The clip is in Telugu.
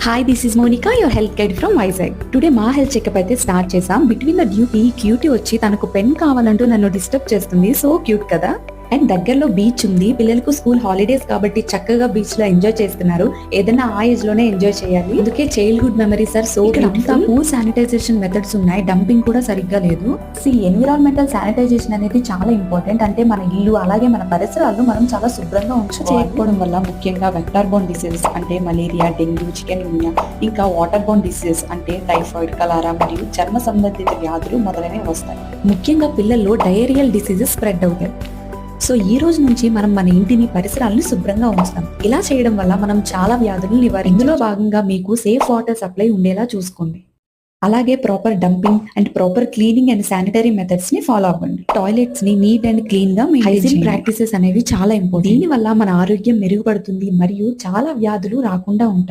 Hi, this is Monica, your health guide from Vizag. Today మా హెల్త్ చెకప్ అయితే స్టార్ట్ చేసాం. బిట్వీన్ ద డ్యూటీ క్యూటీ వచ్చి తనకు పెన్ కావాలంటూ నన్ను డిస్టర్బ్ చేస్తుంది. సో క్యూట్ కదా. అండ్ దగ్గరలో బీచ్ ఉంది. పిల్లలకు స్కూల్ హాలిడేస్ కాబట్టి చక్కగా బీచ్ లో ఎంజాయ్ చేస్తున్నారు. ఏదైనా ఆ ఏజ్ లోనే ఎంజాయ్ చేయాలి. అందుకే childhood memories are so beautiful. Poor sanitization methods ఉన్నాయి. డంపింగ్ కూడా సరిగ్గా లేదు. ఎన్విరాన్మెంటల్ శానిటైజేషన్ అనేది చాలా ఇంపార్టెంట్. అంటే మన ఇల్లు అలాగే మన పరిసరాలను మనం చాలా శుభ్రంగా ఉంచుకోవడం వల్ల ముఖ్యంగా వెక్టార్ బోన్ డిసీజెస్ అంటే మలేరియా, డెంగ్యూ, చికెన్ గున్యా, ఇంకా వాటర్ బోన్ డిసీజెస్ అంటే టైఫాయిడ్, కలారా మరియు చర్మ సంబంధిత వ్యాధులు మొదలైనవి వస్తాయి. ముఖ్యంగా పిల్లల్లో డయేరియల్ డిసీజెస్ స్ప్రెడ్ అవుతాయి. సో ఈ రోజు నుంచి మనం మన ఇంటిని, పరిసరాలను శుభ్రంగా ఉంచుతాం. ఇలా చేయడం వల్ల మనం చాలా వ్యాధులను ఇందులో భాగంగా మీకు సేఫ్ వాటర్ సప్లై ఉండేలా చూసుకోండి. అలాగే proper dumping and proper cleaning and sanitary methods ని ఫాలో అవ్వండి. టాయిలెట్స్ ని నీట్ అండ్ క్లీన్ గా హైజీన్ ప్రాక్టీసెస్ అనేవి చాలా ఇంపార్టెంట్. దీని వల్ల మన ఆరోగ్యం మెరుగుపడుతుంది మరియు చాలా వ్యాధులు రాకుండా ఉంటాయి.